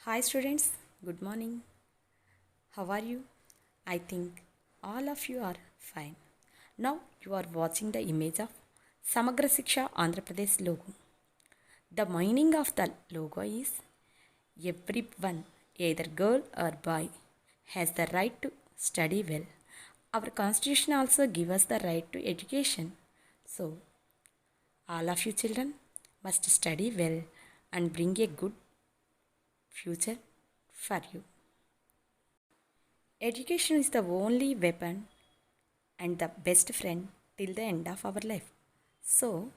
Hi students, good morning. How are you? I think all of you are fine. Now you are watching the image of Samagra Shiksha Andhra Pradesh logo. The meaning of the logo is everyone, either girl or boy, has the right to study well. Our constitution also gives us the right to education. So all of you children must study well and bring a good future for you. Education is the only weapon and the best friend till the end of our life. So,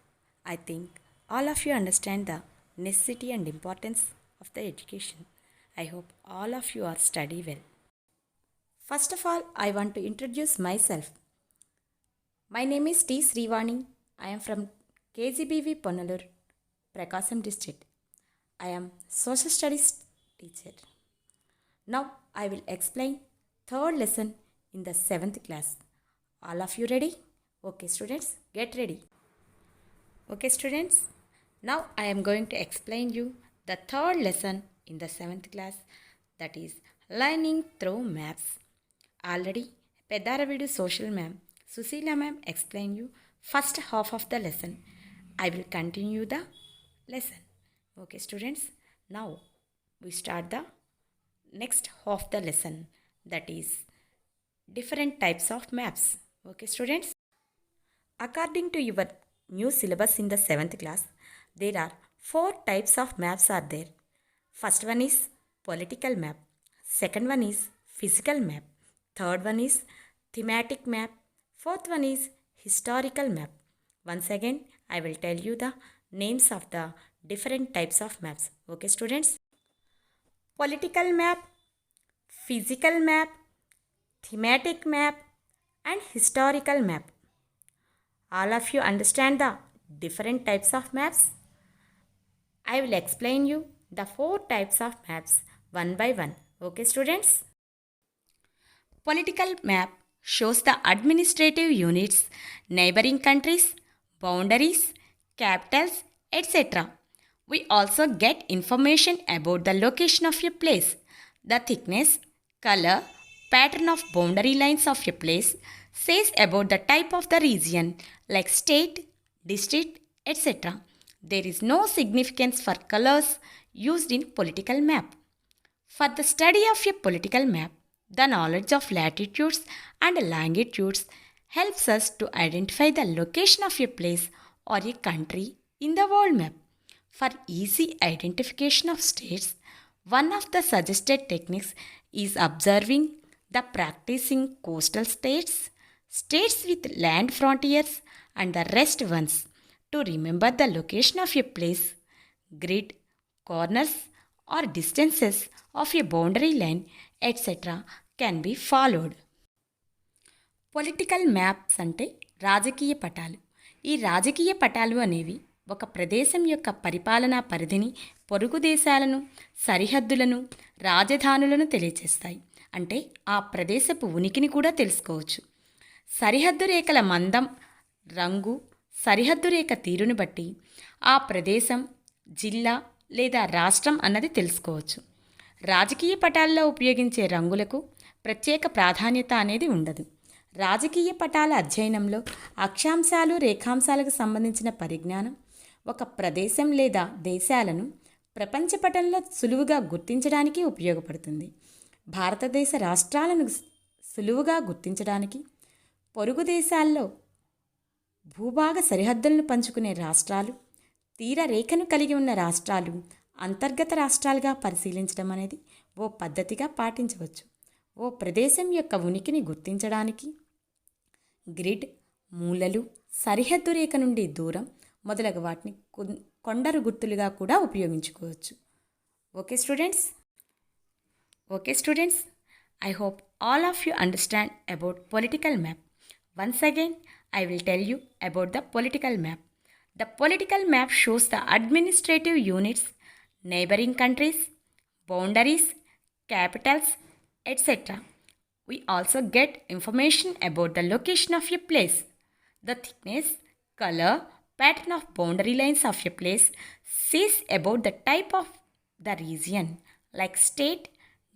I think all of you understand the necessity and importance of the education. I hope all of you are study well. First of all, I want to introduce myself. My name is T. Srivani. I am from KGBV Pannalur, Prakasam district. I am social studies teacher. Now I will explain third lesson in the 7th class. All of you ready? Okay students, get ready. Okay students, now I am going to explain you the third lesson in the 7th class, that is learning through maps. Already Pedaravidu social ma'am, Susila ma'am explained you first half of the lesson. I will continue the lesson. Okay students, now we start the next half the lesson, that is different types of maps. Okay students, according to your new syllabus in the 7th class, there are four types of maps are there. First one is political map, second one is physical map, third one is thematic map, fourth one is historical map. Once again I will tell you the names of the different types of maps. Okay students, political map, physical map, thematic map and historical map. All of you understand the different types of maps? I will explain you the four types of maps one by one. Okay students? Political map shows the administrative units, neighboring countries, boundaries, capitals, etc. We also get information about the location of a place, the thickness, color, pattern of boundary lines of a place, says about the type of the region like state, district, etc. There is no significance for colors used in political map. For the study of a political map, the knowledge of latitudes and longitudes helps us to identify the location of a place or a country in the world map. For easy identification of states, one of the suggested techniques is observing the practicing coastal states, states with land frontiers, and the rest ones to remember the location of a place, grid, corners, or distances of a boundary line, etc. can be followed. Political maps అంటే రాజకీయ పటాలు. ఈ రాజకీయ పటాలు అనేవి ఒక ప్రదేశం యొక్క పరిపాలనా పరిధిని, పొరుగు దేశాలను, సరిహద్దులను, రాజధానులను తెలియజేస్తాయి. అంటే ఆ ప్రదేశపు ఉనికిని కూడా తెలుసుకోవచ్చు. సరిహద్దు రేఖల మందం, రంగు, సరిహద్దు రేఖ తీరుని బట్టి ఆ ప్రదేశం, జిల్లా లేదా రాష్ట్రం అన్నది తెలుసుకోవచ్చు. రాజకీయ పటాల్లో ఉపయోగించే రంగులకు ప్రత్యేక ప్రాధాన్యత అనేది ఉండదు. రాజకీయ పటాల అధ్యయనంలో అక్షాంశాలు, రేఖాంశాలకు సంబంధించిన పరిజ్ఞానం ఒక ప్రదేశం లేదా దేశాలను ప్రపంచపటంలో సులువుగా గుర్తించడానికి ఉపయోగపడుతుంది. భారతదేశ రాష్ట్రాలను సులువుగా గుర్తించడానికి, పొరుగు దేశాల్లో భూభాగ సరిహద్దులను పంచుకునే రాష్ట్రాలు, తీర రేఖను కలిగి ఉన్న రాష్ట్రాలు అంతర్గత రాష్ట్రాలుగా పరిశీలించడం అనేది ఓ పద్ధతిగా పాటించవచ్చు. ఓ ప్రదేశం యొక్క ఉనికిని గుర్తించడానికి గ్రిడ్, మూలలు, సరిహద్దు రేఖ నుండి దూరం మొదలగు వాటిని కొండరు గుర్తులుగా కూడా ఉపయోగించుకోవచ్చు. Okay students? Okay students, I hope all of you understand about political map. Once again, I will tell you about the political map. The political map shows the administrative units, neighboring countries, boundaries, capitals, etc. We also get information about the location of a place. The thickness, color, pattern of boundary lines of a place says about the type of the region like state,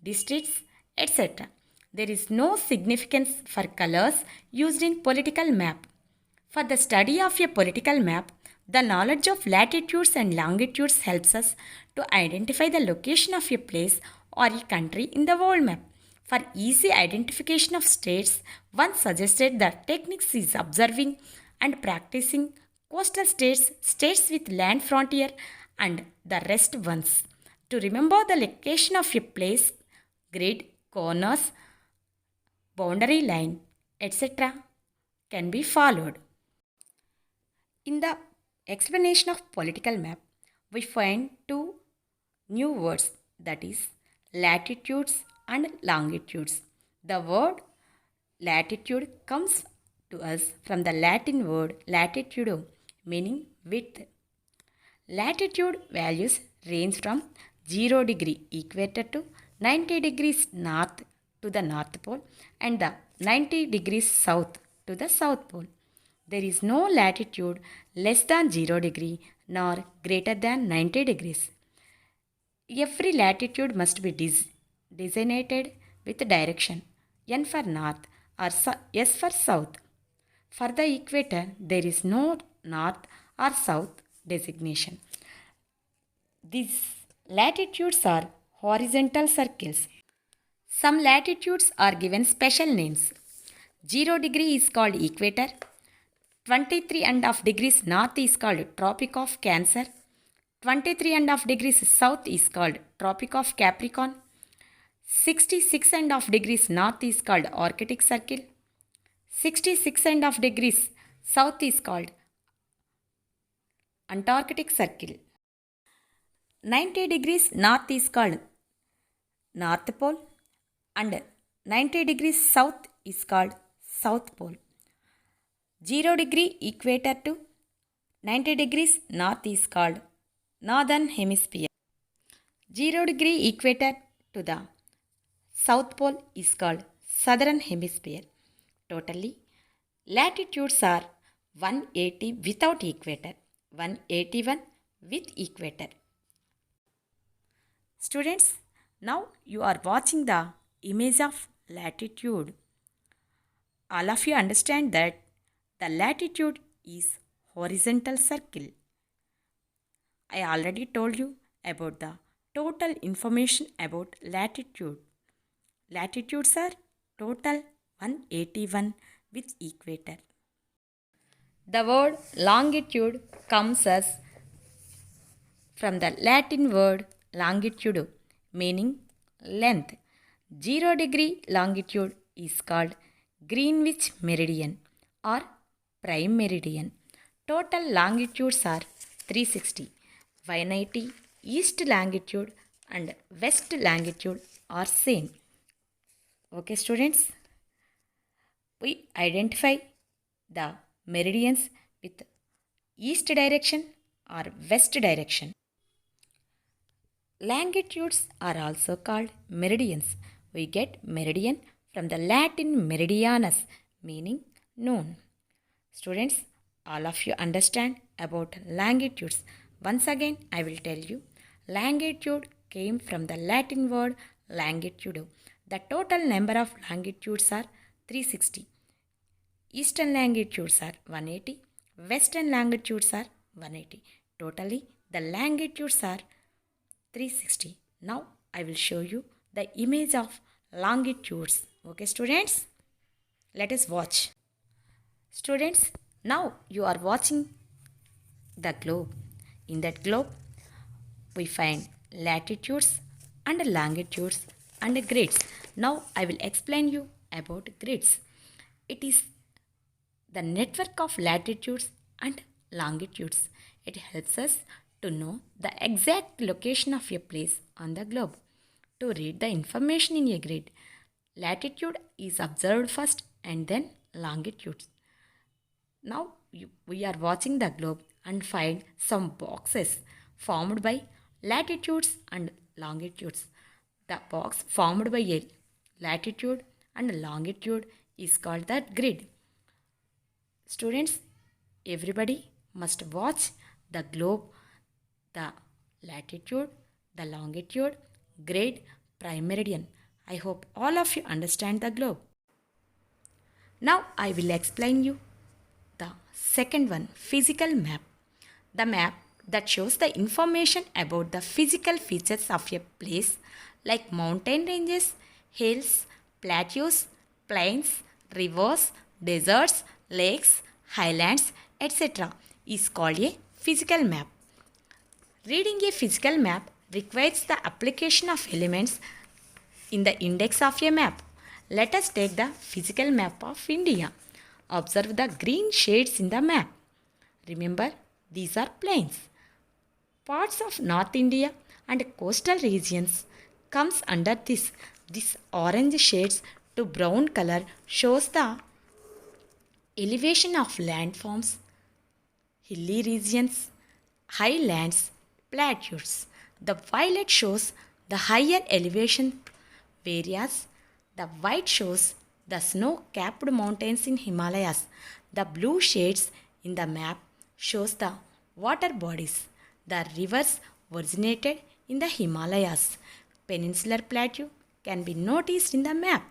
districts, etc. There is no significance for colors used in political map. For the study of a political map, the knowledge of latitudes and longitudes helps us to identify the location of a place or a country in the world map. For easy identification of states, one suggested that techniques is observing and practicing coastal states, states with land frontier, and the rest ones. To remember the location of a place, grid, corners, boundary line, etc. can be followed. In the explanation of political map, we find two new words, that is latitudes and longitudes. The word latitude comes to us from the Latin word latitudo, meaning width. Latitude values range from 0 degree equator to 90 degrees north to the North Pole and the 90 degrees south to the South Pole. There is no latitude less than 0 degree nor greater than 90 degrees. Every latitude must be designated with direction N for north or S for south. For the equator, there is no north or south designation. These latitudes are horizontal circles. Some latitudes are given special names. 0 degree is called equator. 23.5 degrees north is called Tropic of Cancer. 23.5 degrees south is called Tropic of Capricorn. 66.5 degrees north is called Arctic Circle. 66.5 degrees south is called Antarctic Circle. 90 degrees north is called North Pole and 90 degrees south is called South Pole. 0 degree equator to 90 degrees north is called Northern Hemisphere. 0 degree equator to the South Pole is called Southern Hemisphere. Totally, latitudes are 180 without equator, 181 with equator. Students, now you are watching the image of latitude. All of you understand that the latitude is horizontal circle. I already told you about the total information about latitude. Latitudes are total 181 with equator. The word longitude comes as from the Latin word longitudo, meaning length. 0 degree longitude is called Greenwich meridian or prime meridian. Total longitudes are 360. 180 east longitude and west longitude are same. Okay students, we identify the meridians with east direction or west direction. Longitudes are also called meridians. We get meridian from the Latin meridianus, meaning noon. Students, all of you understand about longitudes. Once again, I will tell you, longitude came from the Latin word longitudo. The total number of longitudes are 360. Eastern longitudes are 180. Western longitudes are 180. Totally, the longitudes are 360. Now, I will show you the image of longitudes. Okay, students? Let us watch. Students, now you are watching the globe. In that globe, we find latitudes and longitudes and grids. Now, I will explain you about grids. It is the network of latitudes and longitudes. It helps us to know the exact location of a place on the globe. To read the information in a grid, latitude is observed first and then longitudes. Now we are watching the globe and find some boxes formed by latitudes and longitudes. The box formed by a latitude and longitude is called the grid. Students, everybody must watch the globe, the latitude, the longitude, grade prime meridian. I hope all of you understand the globe. Now I will explain you the second one, physical map. The map that shows the information about the physical features of a place like mountain ranges, hills, plateaus, plains, rivers, deserts, lakes, highlands, etc. is called a physical map. Reading a physical map requires the application of elements in the index of a map. Let us take the physical map of India. Observe the green shades in the map. Remember, these are plains. Parts of North India and coastal regions comes under this. This orange shades to brown color shows the elevation of landforms, hilly regions, highlands, plateaus. The violet shows the higher elevation areas. The white shows the snow-capped mountains in Himalayas. The blue shades in the map shows the water bodies. The rivers originated in the Himalayas. Peninsular plateau can be noticed in the map.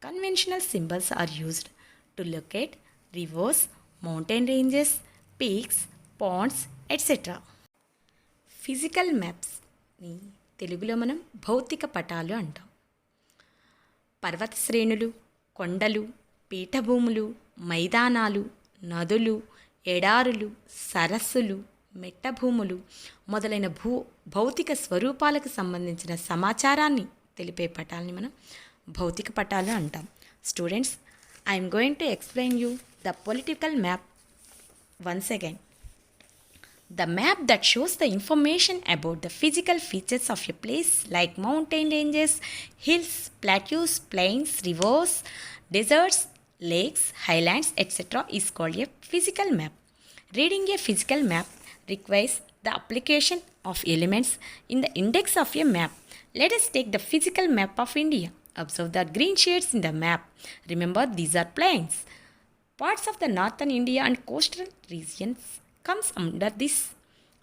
Conventional symbols are used to locate rivers, mountain ranges, peaks, ponds, etc. Physical మ్యాప్స్ని తెలుగులో మనం భౌతిక పటాలు అంటాం. పర్వత శ్రేణులు, కొండలు, పీఠభూములు, మైదానాలు, నదులు, ఎడారులు, సరస్సులు, మెట్టభూములు మొదలైన భౌతిక స్వరూపాలకు సంబంధించిన సమాచారాన్ని తెలిపే పటాలని మనం భౌతిక పటాలు అంటాం. Students, I'm going to explain you the political map once again. The map that shows the information about the physical features of a place like mountain ranges, hills, plateaus, plains, rivers, deserts, lakes, highlands, etc. is called a physical map. Reading a physical map requires the application of elements in the index of a map. Let us take the physical map of India. Observe the green shades in the map. Remember, these are plains. Parts of the northern India and coastal regions comes under this.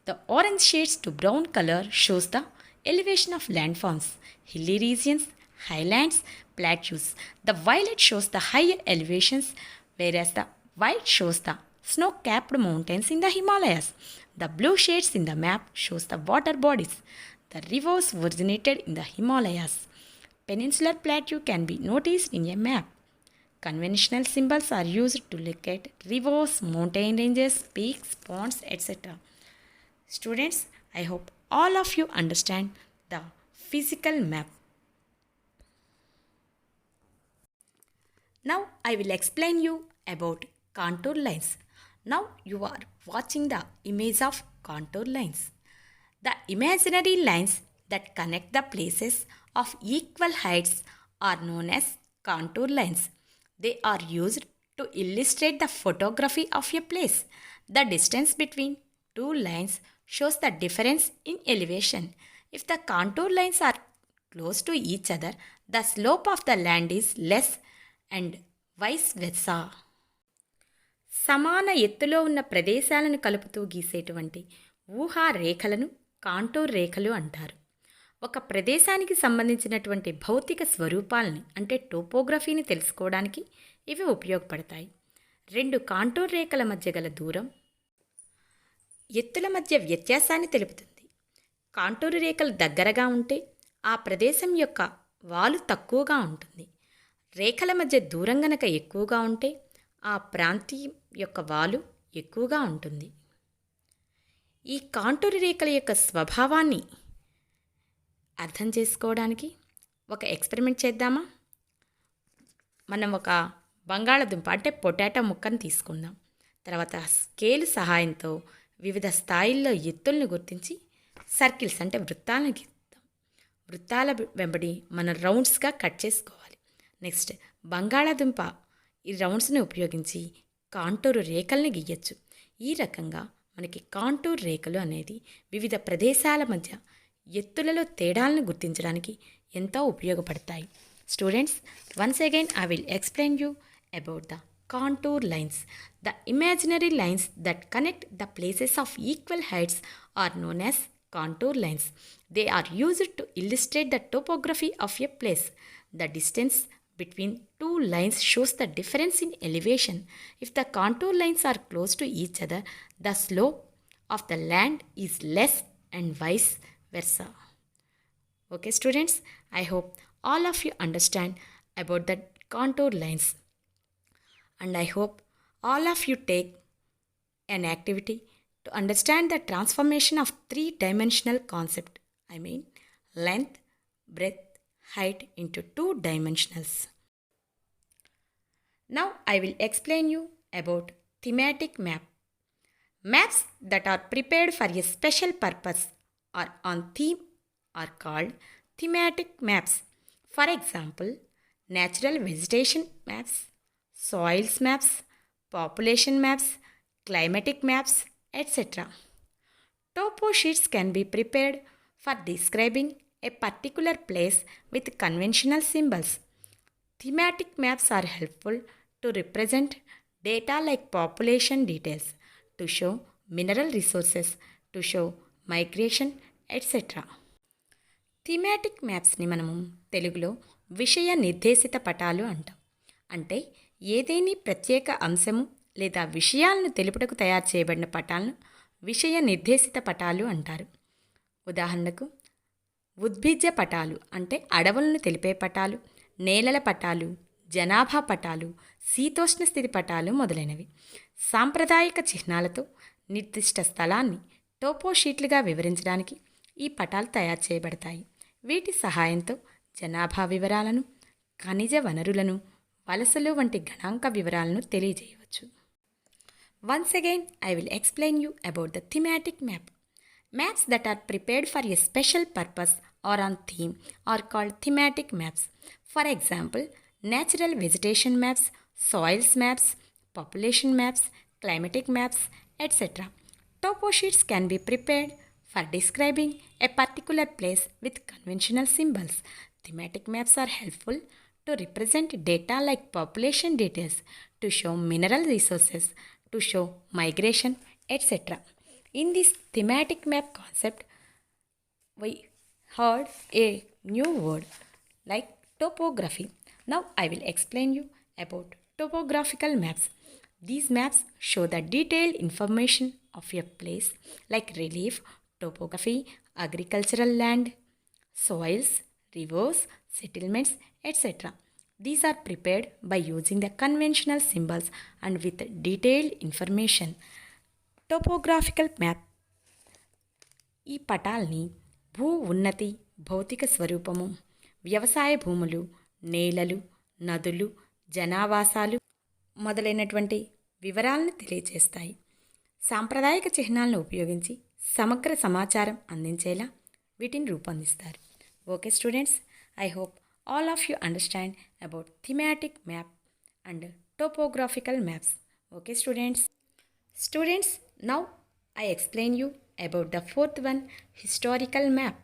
The orange shades to brown color shows the elevation of landforms, hilly regions, highlands, plateaus. The violet shows the higher elevations, whereas the white shows the snow-capped mountains in the Himalayas. The blue shades in the map shows the water bodies. The rivers originated in the Himalayas. Peninsular plateau can be noticed in a map. Conventional symbols are used to locate rivers, mountain ranges, peaks, ponds, etc. Students, I hope all of you understand the physical map. Now I will explain you about contour lines. Now you are watching the image of contour lines. The imaginary lines that connect the places of equal heights are known as contour lines. They are used to illustrate the photography of a place. The distance between two lines shows the difference in elevation. If the contour lines are close to each other, the slope of the land is less and vice versa. సమాన ఎత్తులో ఉన్న ప్రదేశాలను కలుపుతూ గీసేటువంటి ఊహా రేఖలను contour రేఖలు అంటారు. ఒక ప్రదేశానికి సంబంధించినటువంటి భౌతిక స్వరూపాలని అంటే టోపోగ్రఫీని తెలుసుకోవడానికి ఇవి ఉపయోగపడతాయి. రెండు కాంటూర్ రేఖల మధ్య గల దూరం ఎత్తుల మధ్య వ్యత్యాసాన్ని తెలుపుతుంది. కాంటూరు రేఖలు దగ్గరగా ఉంటే ఆ ప్రదేశం యొక్క వాలు తక్కువగా ఉంటుంది. రేఖల మధ్య దూరం గనక ఎక్కువగా ఉంటే ఆ ప్రాంతం యొక్క వాలు ఎక్కువగా ఉంటుంది. ఈ కాంటూరు రేఖల యొక్క స్వభావాన్ని అర్థం చేసుకోవడానికి ఒక ఎక్స్పెరిమెంట్ చేద్దామా? మనం ఒక బంగాళదుంప అంటే పొటాటో ముక్కను తీసుకుందాం. తర్వాత స్కేల్ సహాయంతో వివిధ స్థాయిల్లో ఎత్తుల్ని గుర్తించి సర్కిల్స్ అంటే వృత్తాలను గీద్దాం. వృత్తాల వెంబడి మనం రౌండ్స్గా కట్ చేసుకోవాలి. నెక్స్ట్ బంగాళదుంప ఈ రౌండ్స్ని ఉపయోగించి కాంటూరు రేఖల్ని గీయచ్చు. ఈ రకంగా మనకి కాంటూర్ రేఖలు అనేది వివిధ ప్రదేశాల మధ్య ఎత్తులలో తేడాలను గుర్తించడానికి ఎంతో ఉపయోగపడతాయి. Students, once again I will explain you about the contour lines. The imaginary lines that connect the places of equal heights are known as contour lines. They are used to illustrate the topography of a place. The distance between two lines shows the difference in elevation. If the contour lines are close to each other, the slope of the land is less and vice versa. Okay students, I hope all of you understand about the contour lines, and I hope all of you take an activity to understand the transformation of three-dimensional concept, I mean length, breadth, height into two dimensionals. Now I will explain you about thematic map. Maps that are prepared for a special purpose or on theme are called thematic maps. For example, natural vegetation maps, soils maps, population maps, climatic maps, etc. Topo sheets can be prepared for describing a particular place with conventional symbols. Thematic maps are helpful to represent data like population details, to show mineral resources, to show migration, etc. Thematic మ్యాప్స్ని మనము తెలుగులో విషయ నిర్దేశిత పటాలు అంటాం. అంటే ఏదేని ప్రత్యేక అంశము లేదా విషయాలను తెలుపుటకు తయారు చేయబడిన పటాలను విషయ నిర్దేశిత పటాలు అంటారు. ఉదాహరణకు ఉద్భిజ్య పటాలు అంటే అడవులను తెలిపే పటాలు, నేలల పటాలు, జనాభా పటాలు, శీతోష్ణ స్థితి పటాలు మొదలైనవి. సాంప్రదాయిక చిహ్నాలతో నిర్దిష్ట స్థలాన్ని టోపోషీట్లుగా వివరించడానికి ఈ పటాలు తయారు చేయబడతాయి. వీటి సహాయంతో జనాభా వివరాలను, ఖనిజ వనరులను, వలసలు వంటి గణాంక వివరాలను తెలియజేయవచ్చు. Once again, I will explain you about the thematic map. Maps that are prepared for a special purpose or on theme are called thematic maps. For example, natural vegetation maps, soils maps, population maps, climatic maps, etc. Topo sheets can be prepared for describing a particular place with conventional symbols. Thematic maps are helpful to represent data like population details, to show mineral resources, to show migration, etc. In this thematic map concept, we heard a new word like topography. Now I will explain you about topographical maps. These maps show the detailed information of a place like relief, topography, agricultural land, soils, rivers, settlements, etc. These are prepared by using the conventional symbols and with detailed information. Topographical map ఈ పటాల్ని భూ ఉన్నతి, భౌతిక స్వరూపము, వ్యవసాయ భూములు, నేలలు, నదులు, జనావాసాలు మొదలైనటువంటి వివరాలను తెలియజేస్తాయి. సాంప్రదాయిక చిహ్నాలను ఉపయోగించి సమగ్ర సమాచారం అందించేలా వీటిని రూపొందిస్తారు. Okay students, I hope all of you understand about thematic map and topographical maps. Okay students, now I explain you about the fourth one, historical map.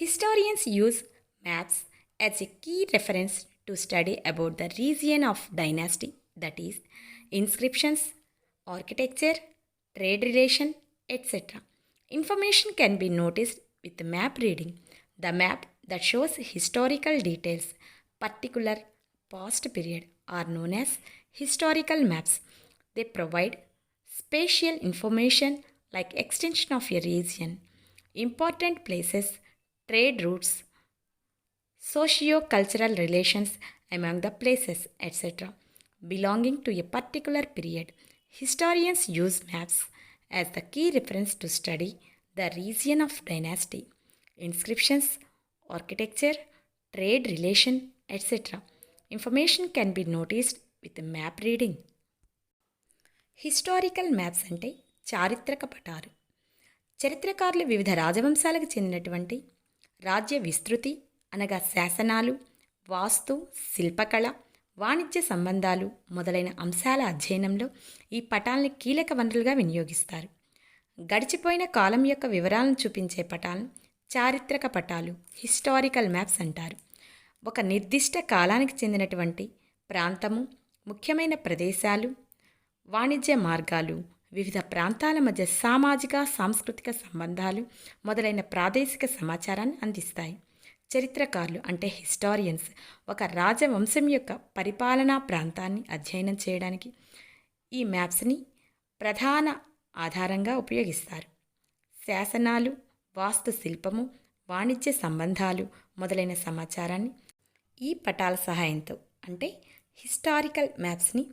Historians use maps as a key reference to study about the region of dynasty, that is inscriptions, architecture, trade relation, etc. Information can be noticed with map reading. The map that shows historical details, particular past period, are known as historical maps. They provide spatial information like extension of a region, important places, trade routes, socio-cultural relations among the places, etc. belonging to a particular period. Historians use maps as the key reference to study the region of dynasty, inscriptions, architecture, trade relation, etc. Information can be noticed with map reading. Historical maps అంటే చారిత్రక పటాలు. చరిత్రకారులు వివిధ రాజవంశాలకు చెందినటువంటి రాజ్య విస్తృతి అనగా శాసనాలు, వాస్తు, శిల్పకళ, వాణిజ్య సంబంధాలు మొదలైన అంశాల అధ్యయనంలో ఈ పటాలని కీలక వనరులుగా వినియోగిస్తారు. గడిచిపోయిన కాలం యొక్క వివరాలను చూపించే పటాలను చారిత్రక పటాలు, హిస్టారికల్ మ్యాప్స్ అంటారు. ఒక నిర్దిష్ట కాలానికి చెందినటువంటి ప్రాంతము, ముఖ్యమైన ప్రదేశాలు, వాణిజ్య మార్గాలు, వివిధ ప్రాంతాల మధ్య సామాజిక సాంస్కృతిక సంబంధాలు మొదలైన ప్రాదేశిక సమాచారాన్ని అందిస్తాయి. చరిత్రకారులు అంటే హిస్టారియన్స్ ఒక రాజవంశం యొక్క పరిపాలనా ప్రాంతాన్ని అధ్యయనం చేయడానికి ఈ మ్యాప్స్ని ప్రధాన ఆధారంగా ఉపయోగిస్తారు. శాసనాలు, వాస్తుశిల్పము, వాణిజ్య సంబంధాలు మొదలైన సమాచారాన్ని ఈ పటాల సహాయంతో అంటే హిస్టారికల్ మ్యాప్స్ని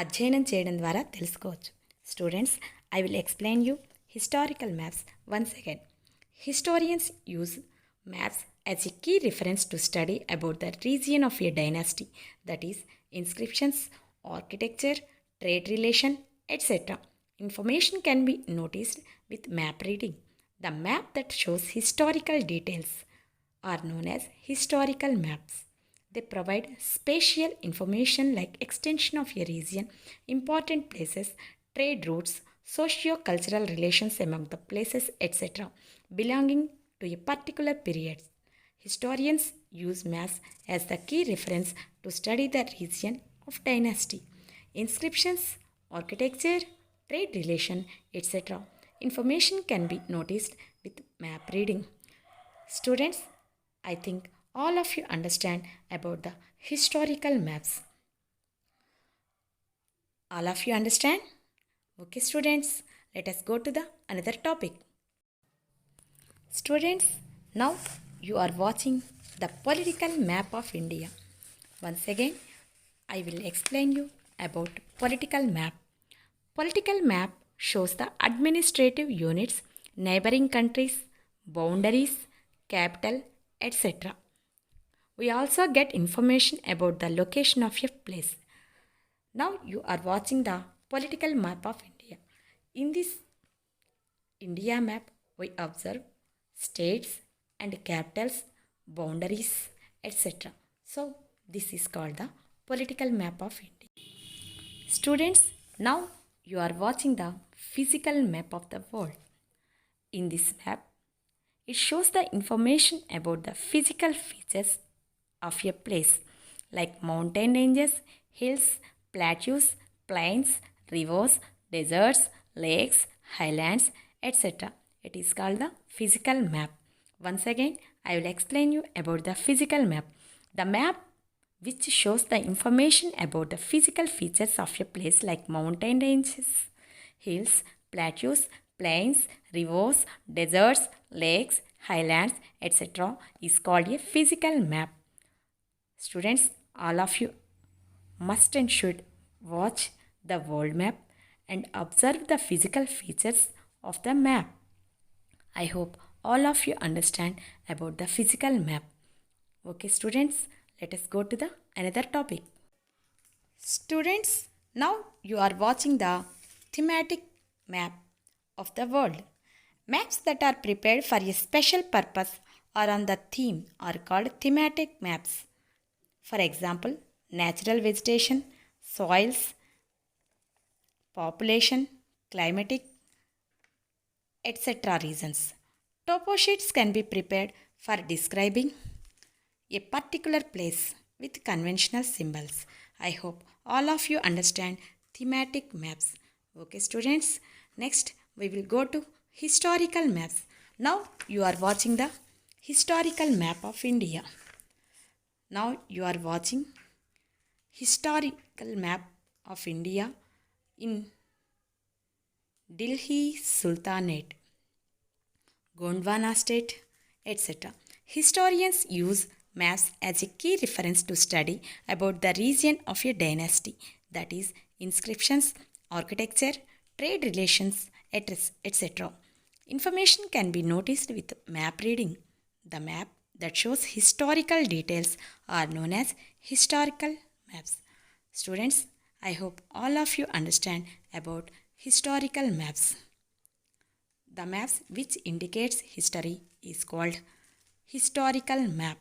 అధ్యయనం చేయడం ద్వారా తెలుసుకోవచ్చు. Students, I will explain you historical maps once again. Historians use maps as a key reference to study about the region of a dynasty, that is, inscriptions, architecture, trade relation, etc. Information can be noticed with map reading. The map that shows historical details are known as historical maps. They provide spatial information like extension of a region, important places, trade routes, socio-cultural relations among the places, etc. belonging to a particular period. Historians use maps as the key reference to study the region of dynasty, inscriptions, architecture, trade relation, etc. Information can be noticed with map reading. Students, I think all of you understand about the historical maps. All of you understand? Okay, students, let us go to the another topic. Students, now you are watching the political map of India. Once again, I will explain you about political map. Political map shows the administrative units, neighboring countries, boundaries, capital, etc. We also get information about the location of a place. Now you are watching the political map of India. In this India map, we observe states and capitals, boundaries, etc. So this is called the political map of India. Students, now you are watching the physical map of the world. In this map, it shows the information about the physical features of a place like mountain ranges, hills, plateaus, plains, rivers, deserts, lakes, highlands, etc. It is called the physical map. Once again, I will explain you about the physical map. The map which shows the information about the physical features of a place like mountain ranges, hills, plateaus, plains, rivers, deserts, lakes, highlands, etc. is called a physical map. Students, all of you must and should watch the world map and observe the physical features of the map. I hope all of you understand about the physical map. Okay, students, let us go to the another topic. Students, now you are watching the thematic map of the world. Maps that are prepared for a special purpose or on the theme are called thematic maps. For example, natural vegetation, soils, population, climatic, etc. reasons. Topo sheets can be prepared for describing a particular place with conventional symbols. I hope all of you understand thematic maps. Okay, students, next we will go to historical maps. Now you are watching the historical map of India. Now you are watching historical map of India in Delhi Sultanate, Gondwana state, etc. Historians use maps as a key reference to study about the region of a dynasty, that is, inscriptions, architecture, trade relations, etc. Information can be noticed with map reading. The map that shows historical details are known as historical maps. Students, I hope all of you understand about historical maps. The maps which indicates history is called historical map.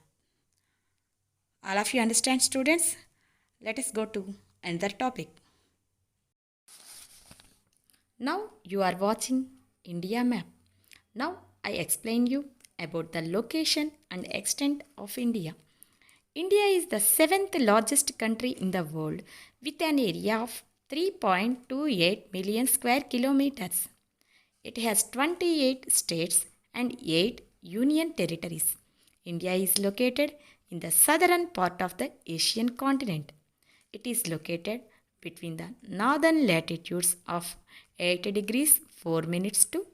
All of you understand, students? Let us go to another topic. Now you are watching India map. Now I explain you about the location and extent of India. India is the 7th largest country in the world with an area of 3.28 million square kilometers. It has 28 states and 8 union territories. India is located in the southern part of the Asian continent. It is located between the northern latitudes of 8 degrees 4 minutes to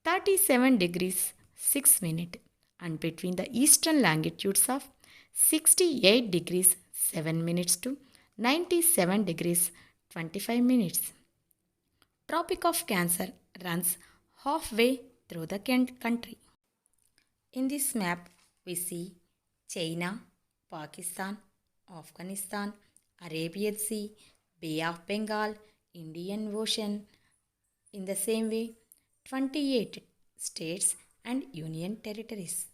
37 degrees 6 minutes and between the eastern longitudes of 68 degrees 7 minutes to 97 degrees 25 minutes. Tropic of Cancer runs halfway through the country. In this map, we see China, Pakistan, Afghanistan, Arabian Sea, Bay of Bengal, Indian Ocean. In the same way, 28 states and union territories.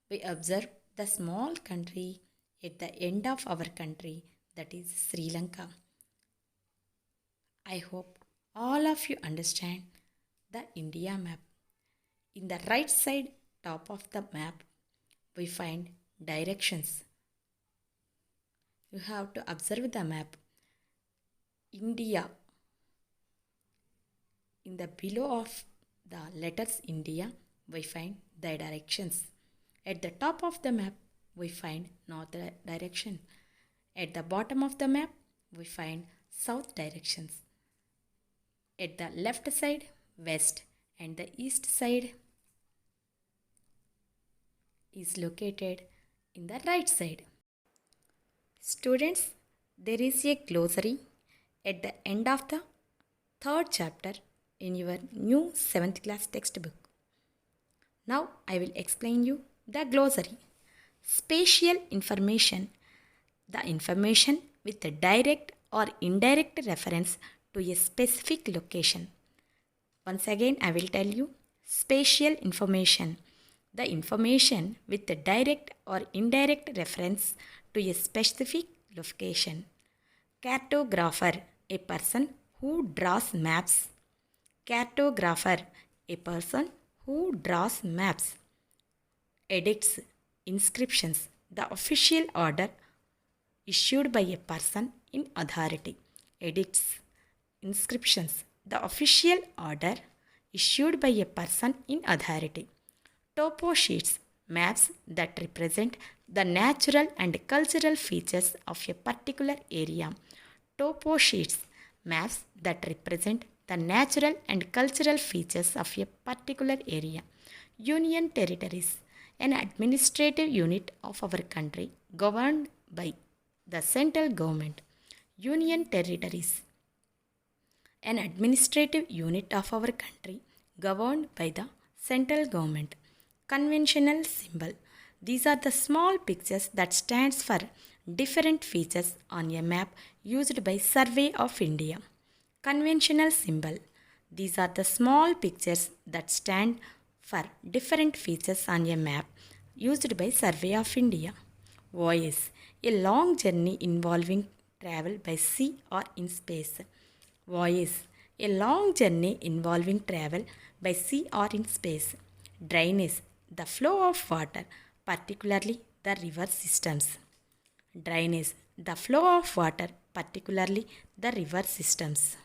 We observe the small country at the end of our country, that is Sri Lanka. I hope all of you understand the India map. In the right side top of the map, we find directions. You have to observe the map. India. In the below of the letters India, we find the directions. At the top of the map, we find north direction. At the bottom of the map, we find south directions. At the left side, west, and the east side is located in the right side. Students, there is a glossary at the end of the third chapter in your new 7th class textbook. Now I will explain you the glossary. Spatial information, the information with a direct or indirect reference to a specific location. Once again I will tell you, spatial information, the information with a direct or indirect reference to a specific location. Cartographer, a person who draws maps. Cartographer, a person who draws maps. Edicts, inscriptions, the official order issued by a person in authority. Edicts, inscriptions, the official order issued by a person in authority. Topo sheets, maps that represent the natural and cultural features of a particular area. Topo sheets, maps that represent the natural and cultural features of a particular area. Union territories, an administrative unit of our country governed by the central government. Union territories, an administrative unit of our country governed by the central government. Conventional symbol, these are the small pictures that stands for different features on a map used by Survey of India. Conventional symbol, these are the small pictures that stand for different features on a map used by Survey of India. Voyage, a long journey involving travel by sea or in space. Voyage, a long journey involving travel by sea or in space. Drainage, the flow of water, particularly the river systems. Drainage, the flow of water, particularly the river systems.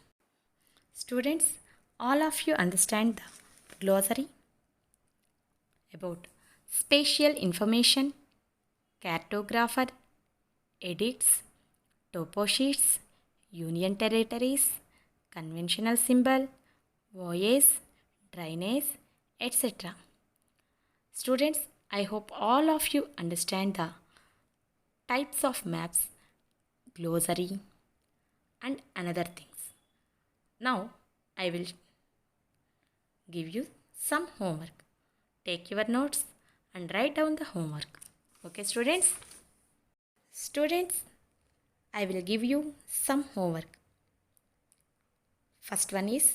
Students, all of you understand the glossary about spatial information, cartographer, edicts, topo sheets, union territories, conventional symbol, voyage, drainage, etc. Students, I hope all of you understand the types of maps, glossary, and another things. Now, I will give you some homework. Take your notes and write down the homework. Okay, students? Students, I will give you some homework. First one is,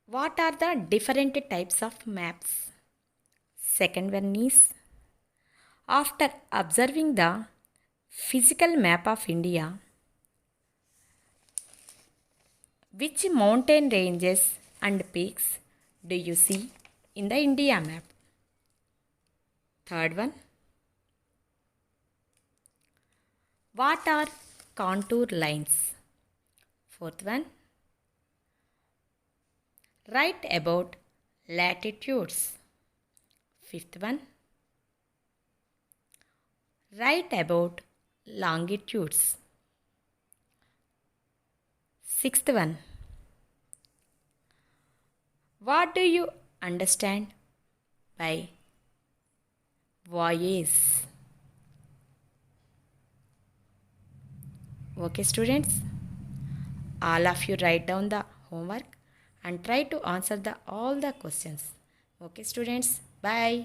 what are the different types of maps? Second one is, after observing the physical map of India, which mountain ranges and peaks do you see in the India map? Third one, what are contour lines. Fourth one, write about latitudes. Fifth one, write about longitudes. Sixth one, what do you understand by voyage? Okay, students, all of you write down the homework and try to answer all the questions. Okay, students, bye.